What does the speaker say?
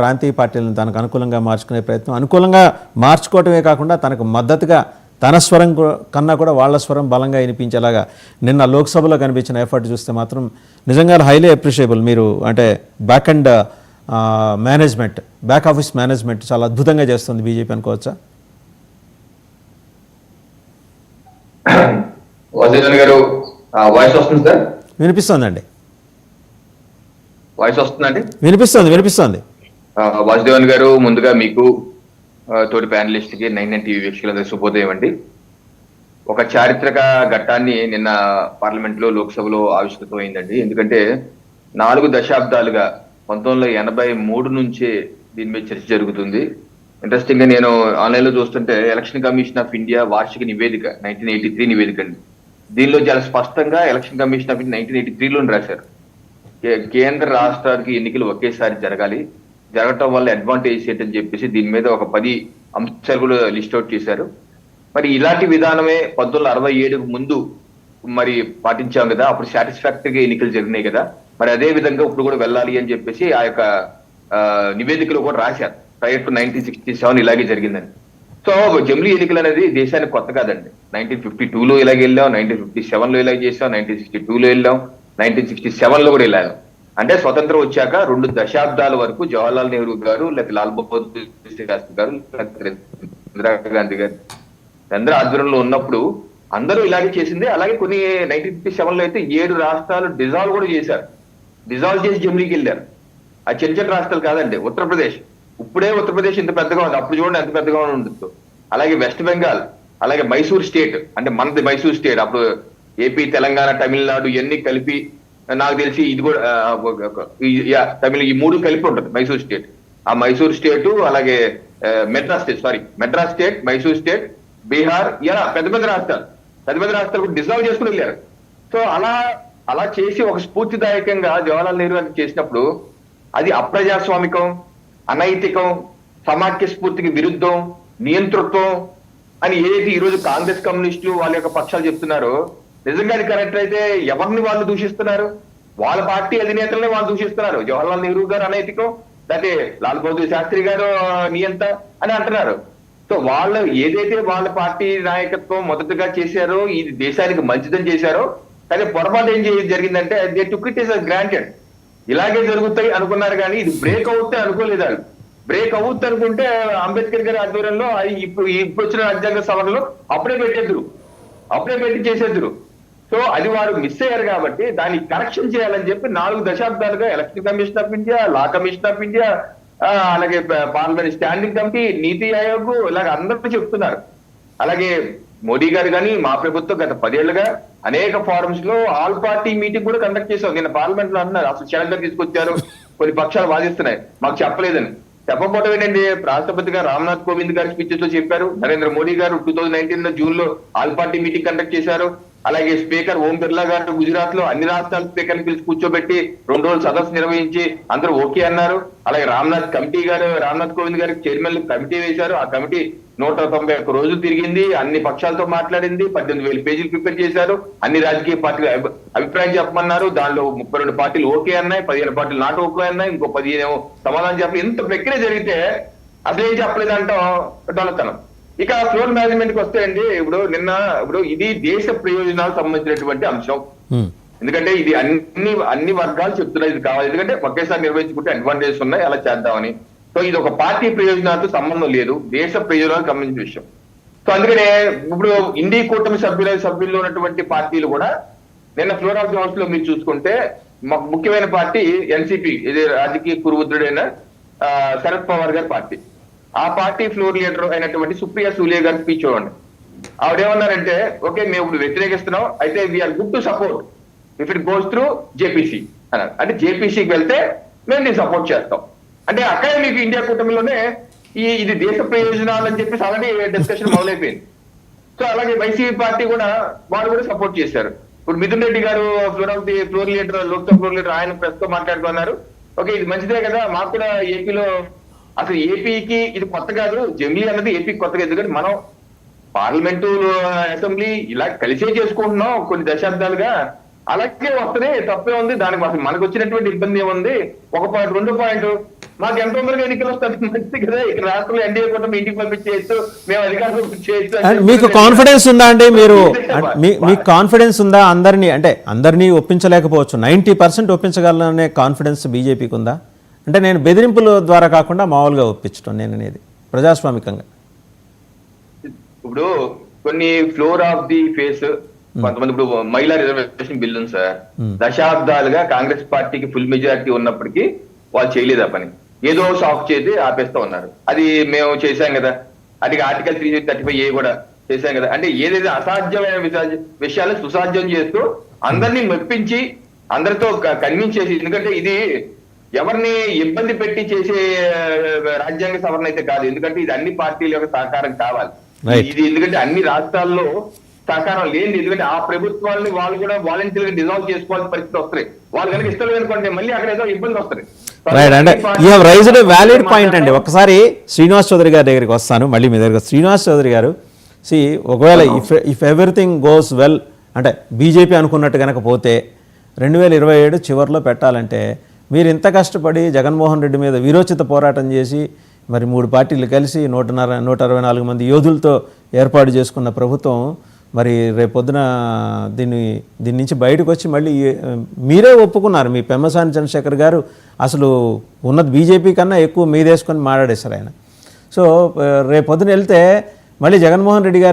ప్రాంతీయ పార్టీలను తనకు అనుకూలంగా మార్చుకునే ప్రయత్నం, అనుకూలంగా మార్చుకోవటమే కాకుండా తనకు మద్దతుగా తన స్వరం కన్నా కూడా వాళ్ళ స్వరం బలంగా వినిపించేలాగా నిన్న లోక్సభలో కనిపించిన ఎఫర్ట్ చూస్తే మాత్రం నిజంగా హైలీ అప్రిషియబుల్. మీరు అంటే back and management, back office management చాలా అద్భుతంగా చేస్తుంది బీజేపీ అనుకోవచ్చా? వినిపిస్తుందండి, వినిపిస్తుంది. వాసుదేవన్ గారు, ముందుగా మీకు తోటి ప్యానలిస్ట్ కి 99 టీవీ వీక్షకులందరూ శుభోదయం అండి. ఒక చారిత్రక ఘట్టాన్ని నిన్న పార్లమెంట్ లో, లోక్సభలో ఆవిష్కృతమైందండి. ఎందుకంటే 4 దశాబ్దాలుగా 1983 నుంచే దీని మీద చర్చ జరుగుతుంది. ఇంట్రెస్టింగ్ గా నేను ఆన్లైన్ లో చూస్తుంటే ఎలక్షన్ కమిషన్ ఆఫ్ ఇండియా వార్షిక నివేదిక 1983 నివేదిక అండి. దీనిలో చాలా స్పష్టంగా ఎలక్షన్ కమిషన్ ఆఫ్ ఇండియా 1983లోని రాశారు. కేంద్ర రాష్ట్రానికి ఎన్నికలు ఒకేసారి జరగటం వల్ల అడ్వాంటేజ్ ఏంటని చెప్పేసి దీని మీద ఒక 10 అంశాలు కూడా లిస్ట్ అవుట్ చేశారు. మరి ఇలాంటి విధానమే 1967కు ముందు మరి పాటించాం కదా, అప్పుడు సాటిస్ఫాక్టరీగా ఎన్నికలు జరిగినాయి కదా, మరి అదే విధంగా ఇప్పుడు కూడా వెళ్ళాలి అని చెప్పేసి ఆ యొక్క నివేదికలో కూడా రాశారు. ప్రైర్ టు 1967 ఇలాగే జరిగిందని. సో జమిలీ ఎన్నికలు అనేది దేశానికి కొత్త కాదండి. 1952లో ఇలాగే వెళ్ళాం, 1957లో ఇలాగే చేసాం, 1962లో వెళ్ళాం, 1967లో కూడా వెళ్ళాను. అంటే స్వతంత్రం వచ్చాక 2 దశాబ్దాల వరకు జవహర్లాల్ నెహ్రూ గారు, లేకపోతే లాల్ బహదూర్ శాస్త్రి గారు, లేకపోతే ఇందిరాగాంధీ గారు అందరూ ఆధ్వర్యంలో ఉన్నప్పుడు అందరూ ఇలాగే చేసింది. అలాగే కొన్ని 1957లో అయితే 7 రాష్ట్రాలు డిజాల్వ్ కూడా చేశారు. డిజాల్వ్ చేసి జమిలీకి వెళ్ళారు. ఆ చిన్న రాష్ట్రాలు కాదండి. ఉత్తరప్రదేశ్, ఇప్పుడే ఉత్తరప్రదేశ్ ఇంత పెద్దగా ఉంది, అప్పుడు చూడండి ఎంత పెద్దగా ఉండదు. అలాగే వెస్ట్ బెంగాల్, అలాగే మైసూర్ స్టేట్, అంటే మనది మైసూర్ స్టేట్, అప్పుడు ఏపీ, తెలంగాణ, తమిళనాడు ఇవన్నీ కలిపి నాకు తెలిసి ఇది కూడా ఈ 3 కలిపి ఉంటుంది మైసూర్ స్టేట్. ఆ మైసూర్ స్టేటు, అలాగే మెడ్రాస్ స్టేట్, మైసూర్ స్టేట్, బీహార్, ఇలా పెద్ద పెద్ద రాష్ట్రాలు కూడా డిజాల్వ్ చేసుకుని వెళ్ళారు. సో అలా చేసి ఒక స్ఫూర్తిదాయకంగా జవహర్లాల్ నెహ్రూ గారు చేసినప్పుడు అది అప్రజాస్వామికం, అనైతికం, సమాఖ్య స్ఫూర్తికి విరుద్ధం, నియంతృత్వం అని ఏదైతే ఈరోజు కాంగ్రెస్, కమ్యూనిస్టులు వాళ్ళ యొక్క పక్షాలు చెప్తున్నారో, నిజంగా అది కరెక్ట్ అయితే ఎవరిని వాళ్ళు దూషిస్తున్నారు? వాళ్ళ పార్టీ అధినేతలనే వాళ్ళు దూషిస్తున్నారు. జవహర్లాల్ నెహ్రూ గారు అనైతికం, లేకపోతే లాల్ బహదూర్ శాస్త్రి గారు నియంత అని అంటున్నారు. సో వాళ్ళు ఏదైతే వాళ్ళ పార్టీ నాయకత్వం మొదటగా చేశారో, ఇది దేశానికి మంచిదని చేశారో, కానీ పొరపాటు ఏం జరిగిందంటే they took it as granted. ఇలాగే జరుగుతాయి అనుకున్నారు, కానీ ఇది బ్రేక్ అవుతే అనుకోలేదు. బ్రేక్ అవుతుంది అనుకుంటే అంబేద్కర్ గారి ఆధ్వర్యంలో ఇప్పుడు వచ్చిన రాజ్యాంగ సవరణలో అప్పుడే పెట్టి చేసేద్దరు. సో అది వారు మిస్ అయ్యారు కాబట్టి దాన్ని కరెక్షన్ చేయాలని చెప్పి 4 దశాబ్దాలుగా election commission of India, law commission of India, అలాగే పార్లమెంట్ స్టాండింగ్ కమిటీ, నీతి ఆయోగ్, ఇలాగ అందరూ చెప్తున్నారు. అలాగే మోడీ గారు కానీ మా ప్రభుత్వం గత 10 ఏళ్లుగా అనేక ఫారమ్స్ లో ఆల్ పార్టీ మీటింగ్ కూడా కండక్ట్ చేశాం. నిన్న పార్లమెంట్ లో అంటున్నారు అసలు క్షణంగా తీసుకొచ్చారు, కొన్ని పక్షాలు వాదిస్తున్నాయి, మాకు చెప్పలేదని. చెప్పకపోవడం ఏంటండి, రాష్ట్రపతిగా రామ్నాథ్ కోవింద్ గారి స్పీచెస్ లో చెప్పారు. నరేంద్ర మోడీ గారు 2019 జూన్ లో ఆల్ పార్టీ మీటింగ్ కండక్ట్ చేశారు. అలాగే స్పీకర్ ఓం బిర్లా గారు గుజరాత్ లో అన్ని రాష్ట్రాల స్పీకర్ని పిలిచి కూర్చోబెట్టి 2 రోజులు సదస్సు నిర్వహించి అందరూ ఓకే అన్నారు. అలాగే రామ్నాథ్ కోవింద్ గారికి చైర్మన్ కమిటీ వేశారు. ఆ కమిటీ 191 రోజులు తిరిగింది, అన్ని పక్షాలతో మాట్లాడింది, 18,000 పేజీలు ప్రిపేర్ చేశారు. అన్ని రాజకీయ పార్టీలు అభిప్రాయం చెప్పమన్నారు. దానిలో 32 పార్టీలు ఓకే అన్నాయి, 15 పార్టీలు నాట్ ఓకే అన్నాయి, ఇంకో 15 సమాధానం చెప్పలేదు. ఇంత ప్రక్రియ జరిగితే అసలు ఏం చెప్పలేదంటాం డొల్లతనం. ఇక ఫ్లోర్ మేనేజ్మెంట్ కి వస్తే అండి, ఇప్పుడు ఇది దేశ ప్రయోజనాలకు సంబంధించినటువంటి అంశం. ఎందుకంటే ఇది అన్ని వర్గాలు చెప్తున్నాయి ఇది కావాలి, ఎందుకంటే ఒకేసారి నిర్వహించుకుంటే అడ్వాంటేజెస్ ఉన్నాయి, అలా చేద్దామని. సో ఇది ఒక పార్టీ ప్రయోజనాలతో సంబంధం లేదు, దేశ ప్రయోజనాలకు సంబంధించిన విషయం. సో అందుకనే ఇప్పుడు ఇండి కూటమి సభ్యుల్లో ఉన్నటువంటి పార్టీలు కూడా నిన్న ఫ్లోర్ ఆఫ్ ది హౌస్ లో మీరు చూసుకుంటే ముఖ్యమైన పార్టీ ఎన్సీపీ, ఇది రాజకీయ కురువృద్ధుడైన శరద్ పవార్ గారి పార్టీ. ఆ పార్టీ ఫ్లోర్ లీడర్ అయినటువంటి సుప్రియా సూలే గారి స్పీచ్ చూడండి. ఆవిడేమన్నారంటే, ఓకే మేము ఇప్పుడు వ్యతిరేకిస్తున్నాం, అయితే we are good to support if it goes through JPC అన్నారు. అంటే జేపీసీకి వెళ్తే మేము దీన్ని సపోర్ట్ చేస్తాం. అంటే అక్కడే మీకు ఇండియా కూటమిలోనే ఇది దేశ ప్రయోజనాలు అని చెప్పేసి ఆల్రెడీ డిస్కషన్ మొదలైపోయింది. సో అలాగే వైసీపీ పార్టీ కూడా వారు కూడా సపోర్ట్ చేశారు. ఇప్పుడు మిథున్ రెడ్డి గారు floor leader, Lok Sabha floor leader, ఆయన ప్రెస్ తో మాట్లాడుతున్నారు. ఓకే ఇది మంచిదే కదా, మాకు కూడా ఏపీలో, అసలు ఏపీకి ఇది కొత్త కాదు, జమిలీ అన్నది ఏపీకి కొత్తగా, ఎందుకంటే మనం పార్లమెంటు, అసెంబ్లీ ఇలా కలిసే చేసుకుంటున్నాం కొన్ని దశాబ్దాలుగా, అలాగే వస్తేనే తప్పే ఉంది, దానికి అసలు మనకు వచ్చినటువంటి ఇబ్బంది ఏముంది. 1 పాయింట్ 2 పాయింట్ మాకు ఎంత తొందరగా ఎన్నికలు వస్తుంది మంచిది కదా, ఇక్కడ రాష్ట్రంలో ఎన్డీఏ కూటమి ఇంటికి పంపించేయచ్చు, మేము అధికారంలో చేయొచ్చు అని అండ్ చెప్పి మీకు కాన్ఫిడెన్స్ ఉందా అండి మీరు మీకు కాన్ఫిడెన్స్ ఉందా అందరినీ ఒప్పించలేకపోవచ్చు 90% ఒప్పించగలనే కాన్ఫిడెన్స్ బీజేపీకి ఉందా? అంటే నేను బెదిరింపుల ద్వారా కాకుండా మామూలుగా ఒప్పించడం నేను అనేది ప్రజాస్వామికంగా. ఇప్పుడు కొన్ని ఫ్లోర్ ఆఫ్ ది ఫేస్ కొంతమంది ఇప్పుడు మహిళా రిజర్వేషన్ బిల్ ఉంది సార్, దశాబ్దాలుగా కాంగ్రెస్ పార్టీకి ఫుల్ మెజారిటీ ఉన్నప్పటికీ వాళ్ళు చేయలేదు ఆ పని, ఏదో సాఫ్ట్ చేసి ఆపేస్తా ఉన్నారు. అది మేము చేశాం కదా, అది ఆర్టికల్ 335A కూడా చేశాం కదా. అంటే ఏదైతే అసాధ్యమైన విషయాలు సుసాధ్యం చేస్తూ అందరినీ మెప్పించి అందరితో కన్విన్స్ చేసి, ఎందుకంటే ఇది ఎవరిని ఇబ్బంది పెట్టి చేసే రాజ్యాంగ సవరణ అయితే కాదు, ఎందుకంటే ఇది అన్ని పార్టీల యొక్క సహకారం కావాలి. ఇది ఎందుకంటే అన్ని రాష్ట్రాల్లో సహకారం లేని, ఎందుకంటే ఆ ప్రభుత్వాన్ని వాళ్ళు కూడా వాలంటీర్ గా డిజాల్వ్ చేసుకోవాల్సిన పరిస్థితి వస్తాయి. వాళ్ళు కనుక ఇష్టం లేదనుకోండి మళ్ళీ అక్కడ ఏదో ఇబ్బంది వస్తుంది. రైట్, అంటే you have raised a valid point అండి. ఒకసారి శ్రీనివాస్ చౌదరి గారి దగ్గరికి వస్తాను, మళ్ళీ మీ దగ్గర. శ్రీనివాస్ చౌదరి గారు, ఒకవేళ ఇఫ్ ఎవ్రీథింగ్ గోస్ వెల్, అంటే బీజేపీ అనుకున్నట్టు కనుక పోతే 2027 చివరిలో పెట్టాలంటే మీరు ఇంత కష్టపడి జగన్మోహన్ రెడ్డి మీద వీరోచిత పోరాటం చేసి మరి 3 పార్టీలు కలిసి 164 మంది యోధులతో ఏర్పాటు చేసుకున్న ప్రభుత్వం మరి రేపొద్దున దీని నుంచి బయటకు వచ్చి మళ్ళీ మీరే ఒప్పుకున్నారు, మీ పెమ్మసాని చంద్రశేఖర్ గారు అసలు ఉన్నది బీజేపీ కన్నా ఎక్కువ మీదేసుకొని మాట్లాడేశారు ఆయన. సో రేపొద్దున వెళ్తే మళ్ళీ జగన్మోహన్ రెడ్డి గారిని